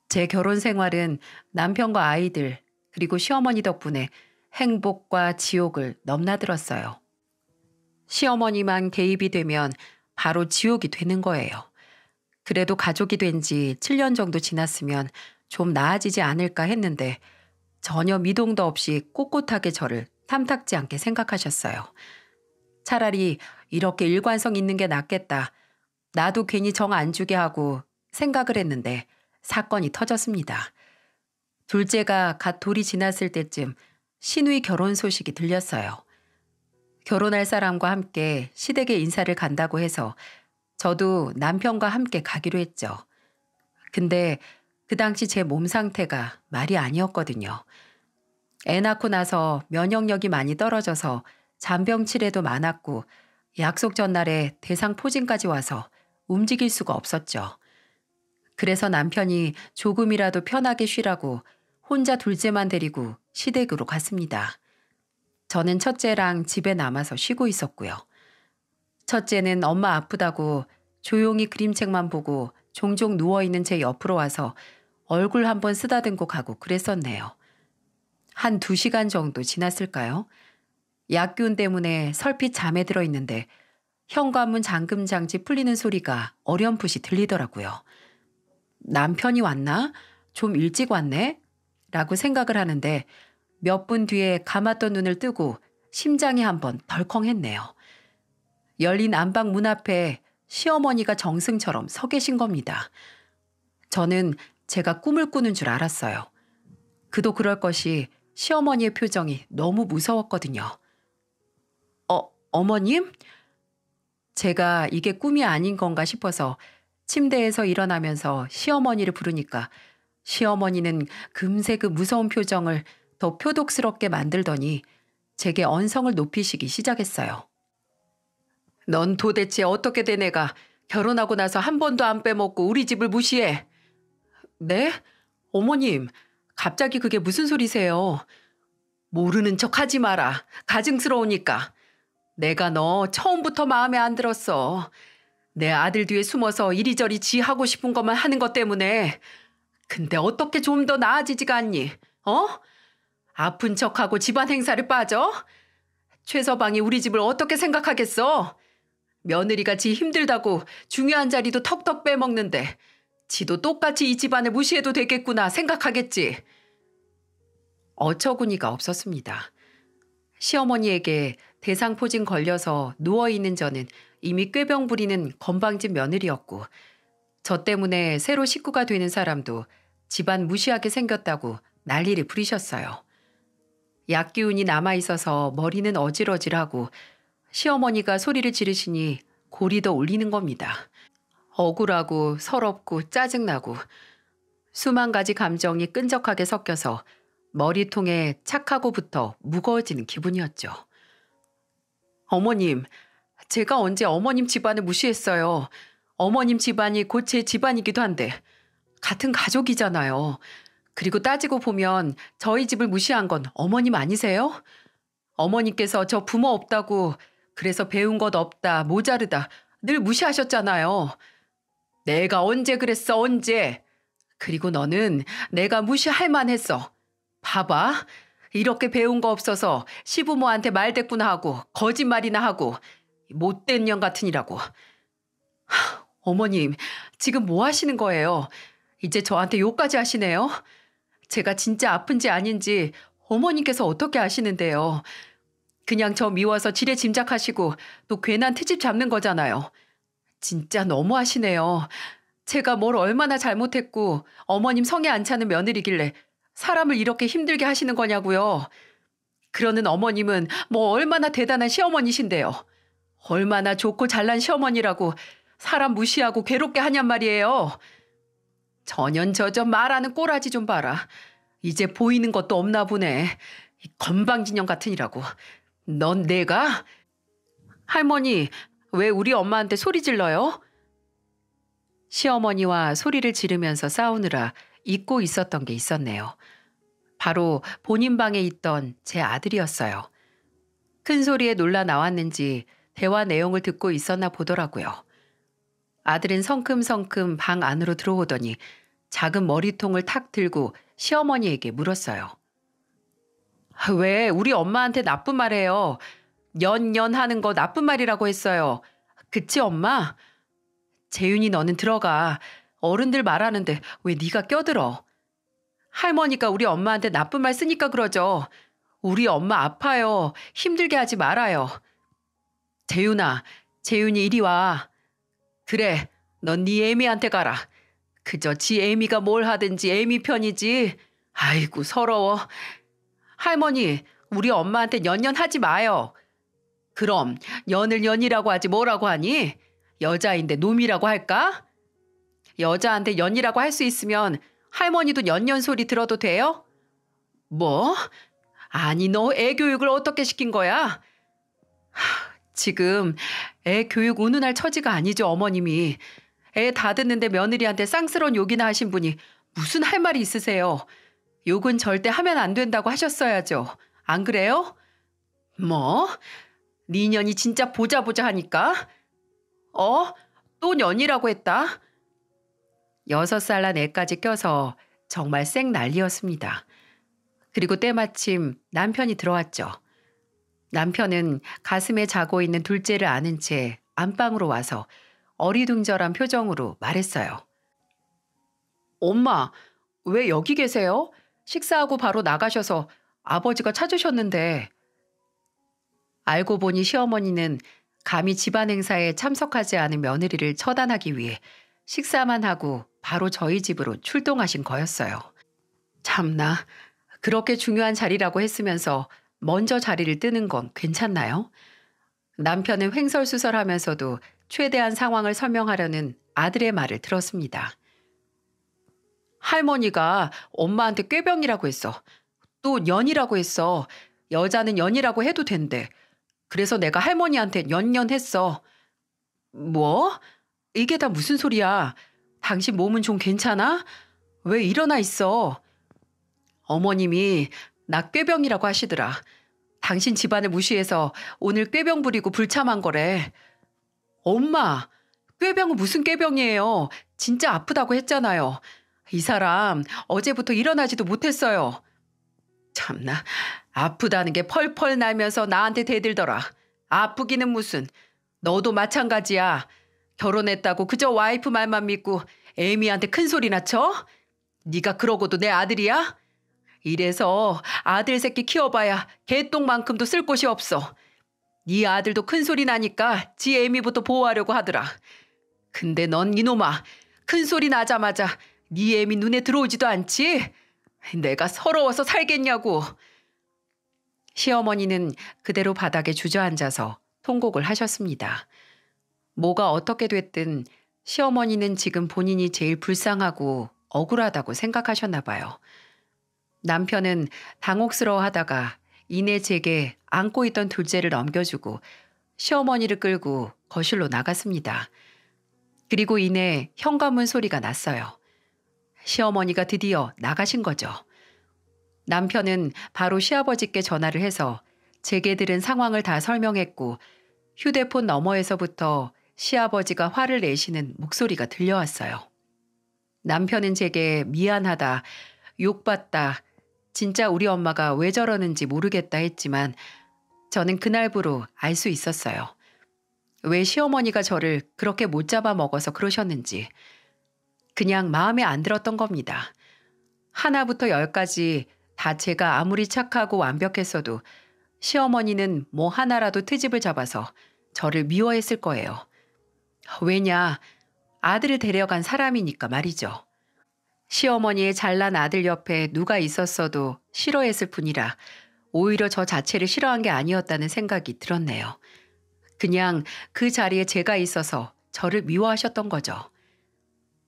제 결혼 생활은 남편과 아이들 그리고 시어머니 덕분에 행복과 지옥을 넘나들었어요. 시어머니만 개입이 되면 바로 지옥이 되는 거예요. 그래도 가족이 된 지 7년 정도 지났으면 좀 나아지지 않을까 했는데 전혀 미동도 없이 꼿꼿하게 저를 탐탁지 않게 생각하셨어요. 차라리 이렇게 일관성 있는 게 낫겠다. 나도 괜히 정 안 주게 하고 생각을 했는데 사건이 터졌습니다. 둘째가 갓 돌이 지났을 때쯤 시누이 결혼 소식이 들렸어요. 결혼할 사람과 함께 시댁에 인사를 간다고 해서 저도 남편과 함께 가기로 했죠. 근데 그 당시 제 몸 상태가 말이 아니었거든요. 애 낳고 나서 면역력이 많이 떨어져서 잔병치레도 많았고 약속 전날에 대상포진까지 와서 움직일 수가 없었죠. 그래서 남편이 조금이라도 편하게 쉬라고 혼자 둘째만 데리고 시댁으로 갔습니다. 저는 첫째랑 집에 남아서 쉬고 있었고요. 첫째는 엄마 아프다고 조용히 그림책만 보고 종종 누워있는 제 옆으로 와서 얼굴 한번 쓰다듬고 가고 그랬었네요. 한 2시간 정도 지났을까요? 약균 때문에 설핏 잠에 들어 있는데 현관문 잠금 장치 풀리는 소리가 어렴풋이 들리더라고요. 남편이 왔나? 좀 일찍 왔네? 라고 생각을 하는데 몇 분 뒤에 감았던 눈을 뜨고 심장이 한번 덜컹했네요. 열린 안방 문 앞에 시어머니가 정승처럼 서 계신 겁니다. 저는 제가 꿈을 꾸는 줄 알았어요. 그도 그럴 것이 시어머니의 표정이 너무 무서웠거든요. 어머님? 제가 이게 꿈이 아닌 건가 싶어서 침대에서 일어나면서 시어머니를 부르니까 시어머니는 금세 그 무서운 표정을 더 표독스럽게 만들더니 제게 언성을 높이시기 시작했어요. 넌 도대체 어떻게 된 애가 결혼하고 나서 한 번도 안 빼먹고 우리 집을 무시해? 네? 어머님, 갑자기 그게 무슨 소리세요? 모르는 척 하지 마라. 가증스러우니까. 내가 너 처음부터 마음에 안 들었어. 내 아들 뒤에 숨어서 이리저리 지 하고 싶은 것만 하는 것 때문에. 근데 어떻게 좀 더 나아지지가 않니? 어? 아픈 척하고 집안 행사를 빠져? 최서방이 우리 집을 어떻게 생각하겠어? 며느리가 지 힘들다고 중요한 자리도 턱턱 빼먹는데 지도 똑같이 이 집안을 무시해도 되겠구나 생각하겠지. 어처구니가 없었습니다. 시어머니에게 대상포진 걸려서 누워있는 저는 이미 꾀병 부리는 건방진 며느리였고 저 때문에 새로 식구가 되는 사람도 집안 무시하게 생겼다고 난리를 부리셨어요. 약기운이 남아있어서 머리는 어질어질하고 시어머니가 소리를 지르시니 골이 더 울리는 겁니다. 억울하고 서럽고 짜증나고 수만 가지 감정이 끈적하게 섞여서 머리통에 착하고부터 무거워지는 기분이었죠. 어머님, 제가 언제 어머님 집안을 무시했어요. 어머님 집안이 곧 제 집안이기도 한데 같은 가족이잖아요. 그리고 따지고 보면 저희 집을 무시한 건 어머님 아니세요? 어머니께서 저 부모 없다고 그래서 배운 것 없다, 모자르다 늘 무시하셨잖아요. 내가 언제 그랬어, 언제. 그리고 너는 내가 무시할 만했어. 봐봐. 이렇게 배운 거 없어서 시부모한테 말대꾸나 하고 거짓말이나 하고 못된 년 같으니라고. 어머님, 지금 뭐 하시는 거예요? 이제 저한테 욕까지 하시네요. 제가 진짜 아픈지 아닌지 어머님께서 어떻게 아시는데요. 그냥 저 미워서 지레 짐작하시고 또 괜한 트집 잡는 거잖아요. 진짜 너무하시네요. 제가 뭘 얼마나 잘못했고 어머님 성에 안 차는 며느리길래 사람을 이렇게 힘들게 하시는 거냐고요. 그러는 어머님은 뭐 얼마나 대단한 시어머니신데요. 얼마나 좋고 잘난 시어머니라고 사람 무시하고 괴롭게 하냔 말이에요. 전연저전 말하는 꼬라지 좀 봐라. 이제 보이는 것도 없나 보네. 이 건방진년 같으니라고. 넌 내가? 할머니, 왜 우리 엄마한테 소리 질러요? 시어머니와 소리를 지르면서 싸우느라 잊고 있었던 게 있었네요. 바로 본인 방에 있던 제 아들이었어요. 큰 소리에 놀라 나왔는지 대화 내용을 듣고 있었나 보더라고요. 아들은 성큼성큼 방 안으로 들어오더니 작은 머리통을 탁 들고 시어머니에게 물었어요. 왜 우리 엄마한테 나쁜 말 해요? 연연 하는 거 나쁜 말이라고 했어요. 그치 엄마? 재윤이 너는 들어가. 어른들 말하는데 왜 네가 껴들어? 할머니가 우리 엄마한테 나쁜 말 쓰니까 그러죠. 우리 엄마 아파요. 힘들게 하지 말아요. 재윤아, 재윤이 이리 와. 그래, 넌 네 애미한테 가라. 그저 지 애미가 뭘 하든지 애미 편이지. 아이고 서러워. 할머니, 우리 엄마한테 연연 하지 마요. 그럼 연을 연이라고 하지 뭐라고 하니? 여자인데 놈이라고 할까? 여자한테 연이라고 할 수 있으면 할머니도 연연 소리 들어도 돼요? 뭐? 아니 너 애 교육을 어떻게 시킨 거야? 지금 애 교육 운운할 처지가 아니죠 어머님이. 애 다 듣는데 며느리한테 쌍스러운 욕이나 하신 분이 무슨 할 말이 있으세요? 욕은 절대 하면 안 된다고 하셨어야죠. 안 그래요? 뭐? 네 년이 진짜 보자 하니까? 또 년이라고 했다? 6살 난 애까지 껴서 정말 쌩 난리였습니다. 그리고 때마침 남편이 들어왔죠. 남편은 가슴에 자고 있는 둘째를 안은 채 안방으로 와서 어리둥절한 표정으로 말했어요. 엄마, 왜 여기 계세요? 식사하고 바로 나가셔서 아버지가 찾으셨는데. 알고 보니 시어머니는 감히 집안 행사에 참석하지 않은 며느리를 처단하기 위해 식사만 하고 바로 저희 집으로 출동하신 거였어요. 참나, 그렇게 중요한 자리라고 했으면서 먼저 자리를 뜨는 건 괜찮나요? 남편은 횡설수설하면서도 최대한 상황을 설명하려는 아들의 말을 들었습니다. 할머니가 엄마한테 꾀병이라고 했어. 또 년이라고 했어. 여자는 연이라고 해도 된대. 그래서 내가 할머니한테 연연했어. 뭐? 이게 다 무슨 소리야? 당신 몸은 좀 괜찮아? 왜 일어나 있어? 어머님이 나 꾀병이라고 하시더라. 당신 집안을 무시해서 오늘 꾀병 부리고 불참한 거래. 엄마, 꾀병은 무슨 꾀병이에요? 진짜 아프다고 했잖아요. 이 사람 어제부터 일어나지도 못했어요. 참나, 아프다는 게 펄펄 날면서 나한테 대들더라. 아프기는 무슨. 너도 마찬가지야. 결혼했다고 그저 와이프 말만 믿고 애미한테 큰 소리나 쳐? 네가 그러고도 내 아들이야? 이래서 아들 새끼 키워봐야 개똥만큼도 쓸 곳이 없어. 네 아들도 큰 소리 나니까 지 애미부터 보호하려고 하더라. 근데 넌 이놈아, 큰 소리 나자마자 네 애미 눈에 들어오지도 않지? 내가 서러워서 살겠냐고. 시어머니는 그대로 바닥에 주저앉아서 통곡을 하셨습니다. 뭐가 어떻게 됐든 시어머니는 지금 본인이 제일 불쌍하고 억울하다고 생각하셨나 봐요. 남편은 당혹스러워하다가 이내 제게 안고 있던 둘째를 넘겨주고 시어머니를 끌고 거실로 나갔습니다. 그리고 이내 현관문 소리가 났어요. 시어머니가 드디어 나가신 거죠. 남편은 바로 시아버지께 전화를 해서 제게 들은 상황을 다 설명했고 휴대폰 너머에서부터 시아버지가 화를 내시는 목소리가 들려왔어요. 남편은 제게 미안하다, 욕받다, 진짜 우리 엄마가 왜 저러는지 모르겠다 했지만 저는 그날부로 알 수 있었어요. 왜 시어머니가 저를 그렇게 못 잡아먹어서 그러셨는지. 그냥 마음에 안 들었던 겁니다. 하나부터 열까지 다 제가 아무리 착하고 완벽했어도 시어머니는 뭐 하나라도 트집을 잡아서 저를 미워했을 거예요. 왜냐, 아들을 데려간 사람이니까 말이죠. 시어머니의 잘난 아들 옆에 누가 있었어도 싫어했을 뿐이라 오히려 저 자체를 싫어한 게 아니었다는 생각이 들었네요. 그냥 그 자리에 제가 있어서 저를 미워하셨던 거죠.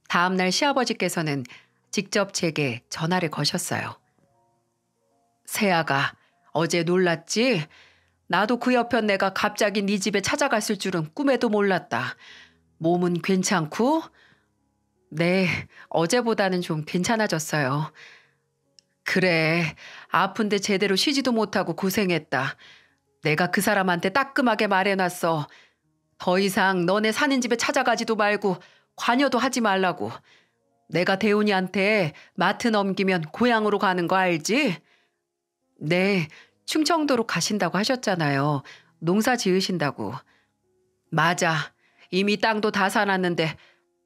다음 날 시아버지께서는 직접 제게 전화를 거셨어요. 세아가 어제 놀랐지? 나도 그 여편 내가 갑자기 네 집에 찾아갔을 줄은 꿈에도 몰랐다. 몸은 괜찮고? 네, 어제보다는 좀 괜찮아졌어요. 그래, 아픈데 제대로 쉬지도 못하고 고생했다. 내가 그 사람한테 따끔하게 말해놨어. 더 이상 너네 사는 집에 찾아가지도 말고 관여도 하지 말라고. 내가 대훈이한테 마트 넘기면 고향으로 가는 거 알지? 네, 충청도로 가신다고 하셨잖아요. 농사 지으신다고. 맞아. 이미 땅도 다 사놨는데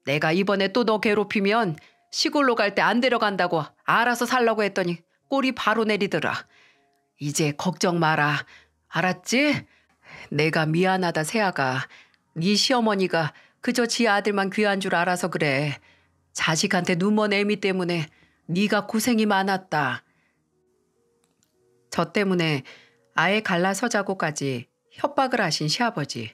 내가 이번에 또 너 괴롭히면 시골로 갈 때 안 데려간다고 알아서 살라고 했더니 꼬리 바로 내리더라. 이제 걱정 마라. 알았지? 내가 미안하다 세아가. 네 시어머니가 그저 지 아들만 귀한 줄 알아서 그래. 자식한테 눈먼 애미 때문에 네가 고생이 많았다. 저 때문에 아예 갈라서자고까지 협박을 하신 시아버지.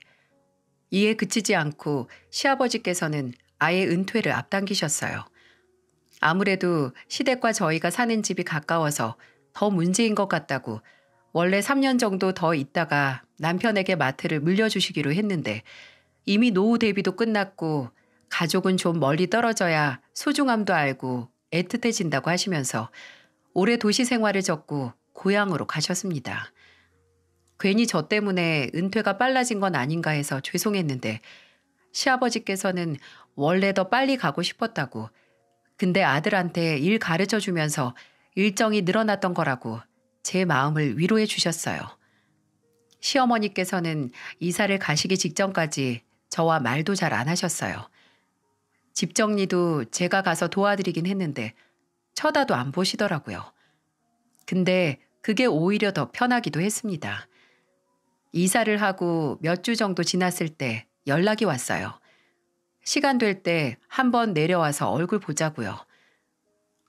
이에 그치지 않고 시아버지께서는 아예 은퇴를 앞당기셨어요. 아무래도 시댁과 저희가 사는 집이 가까워서 더 문제인 것 같다고 원래 3년 정도 더 있다가 남편에게 마트를 물려주시기로 했는데 이미 노후 대비도 끝났고 가족은 좀 멀리 떨어져야 소중함도 알고 애틋해진다고 하시면서 올해 도시 생활을 접고 고향으로 가셨습니다. 괜히 저 때문에 은퇴가 빨라진 건 아닌가 해서 죄송했는데 시아버지께서는 원래 더 빨리 가고 싶었다고. 근데 아들한테 일 가르쳐 주면서 일정이 늘어났던 거라고 제 마음을 위로해 주셨어요. 시어머니께서는 이사를 가시기 직전까지 저와 말도 잘 안 하셨어요. 집 정리도 제가 가서 도와드리긴 했는데 쳐다도 안 보시더라고요. 근데 그게 오히려 더 편하기도 했습니다. 이사를 하고 몇 주 정도 지났을 때 연락이 왔어요. 시간 될 때 한번 내려와서 얼굴 보자고요.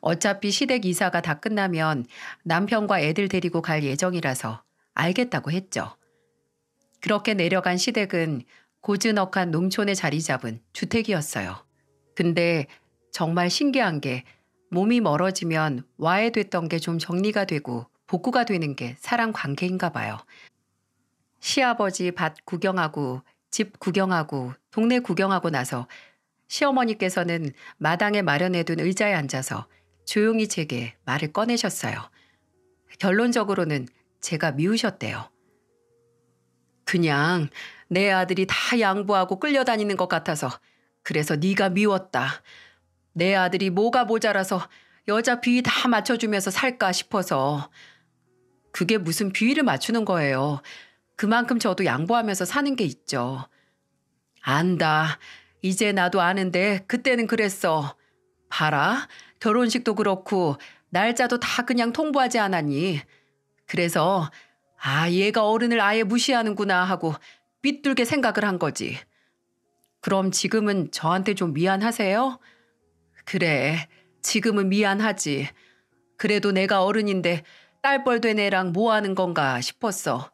어차피 시댁 이사가 다 끝나면 남편과 애들 데리고 갈 예정이라서 알겠다고 했죠. 그렇게 내려간 시댁은 고즈넉한 농촌에 자리 잡은 주택이었어요. 근데 정말 신기한 게 몸이 멀어지면 와해됐던 게 좀 정리가 되고 복구가 되는 게 사람 관계인가 봐요. 시아버지 밭 구경하고 집 구경하고 동네 구경하고 나서 시어머니께서는 마당에 마련해둔 의자에 앉아서 조용히 제게 말을 꺼내셨어요. 결론적으로는 제가 미우셨대요. 그냥 내 아들이 다 양보하고 끌려다니는 것 같아서 그래서 네가 미웠다. 내 아들이 뭐가 모자라서 여자 비위 다 맞춰주면서 살까 싶어서. 그게 무슨 비위를 맞추는 거예요. 그만큼 저도 양보하면서 사는 게 있죠. 안다. 이제 나도 아는데 그때는 그랬어. 봐라. 결혼식도 그렇고 날짜도 다 그냥 통보하지 않았니. 그래서 얘가 어른을 아예 무시하는구나 하고 삐뚤게 생각을 한 거지. 그럼 지금은 저한테 좀 미안하세요? 그래. 지금은 미안하지. 그래도 내가 어른인데 딸뻘 된 애랑 뭐 하는 건가 싶었어.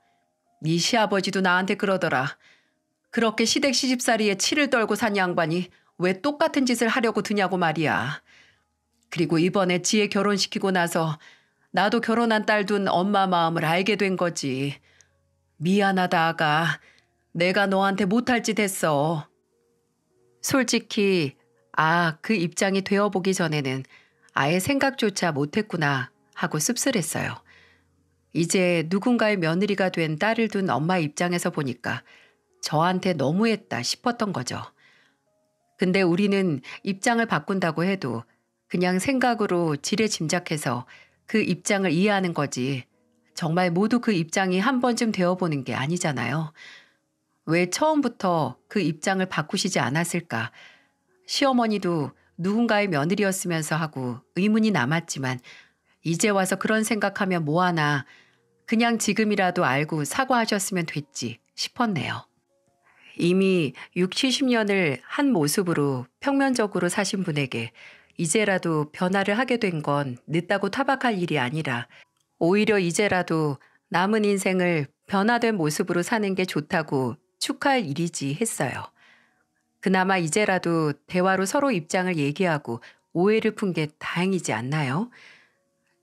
네 시아버지도 나한테 그러더라. 그렇게 시댁 시집살이에 치를 떨고 산 양반이 왜 똑같은 짓을 하려고 드냐고 말이야. 그리고 이번에 지혜 결혼시키고 나서 나도 결혼한 딸 둔 엄마 마음을 알게 된 거지. 미안하다 아가. 내가 너한테 못할 짓 했어. 솔직히 그 입장이 되어보기 전에는 아예 생각조차 못했구나 하고 씁쓸했어요. 이제 누군가의 며느리가 된 딸을 둔 엄마 입장에서 보니까 저한테 너무했다 싶었던 거죠. 근데 우리는 입장을 바꾼다고 해도 그냥 생각으로 지레짐작해서 그 입장을 이해하는 거지 정말 모두 그 입장이 한 번쯤 되어보는 게 아니잖아요. 왜 처음부터 그 입장을 바꾸시지 않았을까? 시어머니도 누군가의 며느리였으면서 하고 의문이 남았지만 이제 와서 그런 생각하면 뭐하나 그냥 지금이라도 알고 사과하셨으면 됐지 싶었네요. 이미 6, 70년을 한 모습으로 평면적으로 사신 분에게 이제라도 변화를 하게 된 건 늦다고 타박할 일이 아니라 오히려 이제라도 남은 인생을 변화된 모습으로 사는 게 좋다고 축하할 일이지 했어요. 그나마 이제라도 대화로 서로 입장을 얘기하고 오해를 푼 게 다행이지 않나요?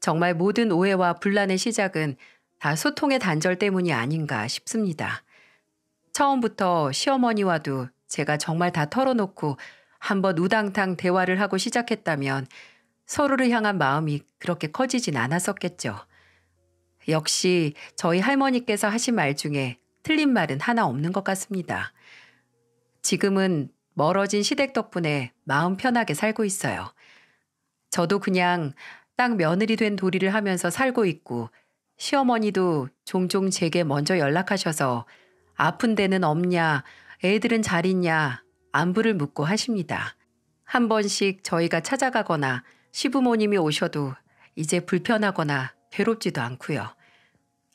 정말 모든 오해와 분란의 시작은 다 소통의 단절 때문이 아닌가 싶습니다. 처음부터 시어머니와도 제가 정말 다 털어놓고 한번 우당탕 대화를 하고 시작했다면 서로를 향한 마음이 그렇게 커지진 않았었겠죠. 역시 저희 할머니께서 하신 말 중에 틀린 말은 하나 없는 것 같습니다. 지금은 멀어진 시댁 덕분에 마음 편하게 살고 있어요. 저도 그냥 딱 며느리 된 도리를 하면서 살고 있고 시어머니도 종종 제게 먼저 연락하셔서 아픈 데는 없냐, 애들은 잘 있냐, 안부를 묻고 하십니다. 한 번씩 저희가 찾아가거나 시부모님이 오셔도 이제 불편하거나 괴롭지도 않고요.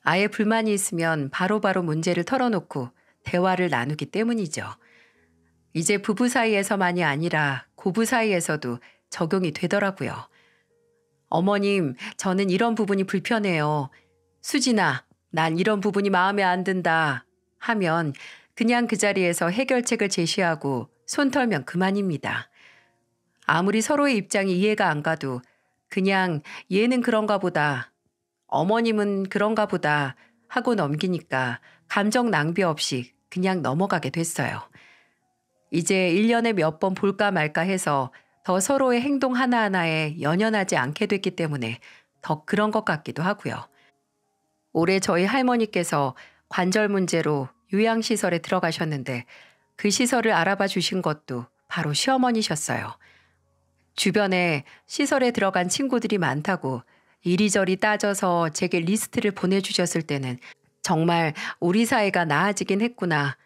아예 불만이 있으면 바로바로 문제를 털어놓고 대화를 나누기 때문이죠. 이제 부부 사이에서만이 아니라 고부 사이에서도 적용이 되더라고요. 어머님, 저는 이런 부분이 불편해요. 수진아, 난 이런 부분이 마음에 안 든다 하면 그냥 그 자리에서 해결책을 제시하고 손 털면 그만입니다. 아무리 서로의 입장이 이해가 안 가도 그냥 얘는 그런가 보다, 어머님은 그런가 보다 하고 넘기니까 감정 낭비 없이 그냥 넘어가게 됐어요. 이제 1년에 몇 번 볼까 말까 해서 더 서로의 행동 하나하나에 연연하지 않게 됐기 때문에 더 그런 것 같기도 하고요. 올해 저희 할머니께서 관절 문제로 요양시설에 들어가셨는데 그 시설을 알아봐 주신 것도 바로 시어머니셨어요. 주변에 시설에 들어간 친구들이 많다고 이리저리 따져서 제게 리스트를 보내주셨을 때는 정말 우리 사이가 나아지긴 했구나.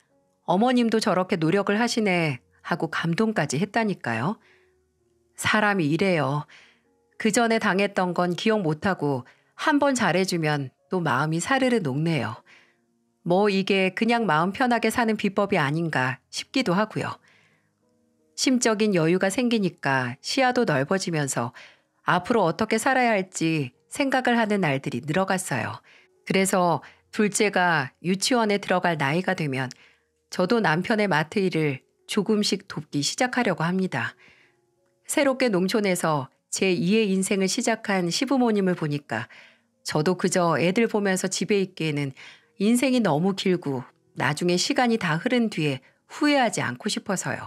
어머님도 저렇게 노력을 하시네 하고 감동까지 했다니까요. 사람이 이래요. 그 전에 당했던 건 기억 못하고 한 번 잘해주면 또 마음이 사르르 녹네요. 뭐 이게 그냥 마음 편하게 사는 비법이 아닌가 싶기도 하고요. 심적인 여유가 생기니까 시야도 넓어지면서 앞으로 어떻게 살아야 할지 생각을 하는 날들이 늘어갔어요. 그래서 둘째가 유치원에 들어갈 나이가 되면 저도 남편의 마트 일을 조금씩 돕기 시작하려고 합니다. 새롭게 농촌에서 제2의 인생을 시작한 시부모님을 보니까 저도 그저 애들 보면서 집에 있기에는 인생이 너무 길고 나중에 시간이 다 흐른 뒤에 후회하지 않고 싶어서요.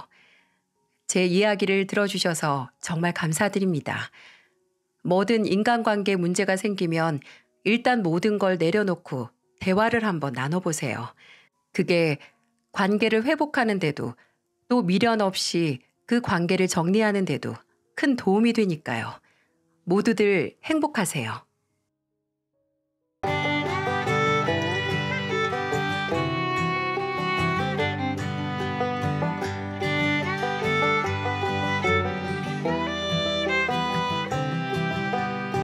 제 이야기를 들어주셔서 정말 감사드립니다. 뭐든 인간관계에 문제가 생기면 일단 모든 걸 내려놓고 대화를 한번 나눠보세요. 그게 관계를 회복하는 데도 또 미련 없이 그 관계를 정리하는 데도 큰 도움이 되니까요. 모두들 행복하세요.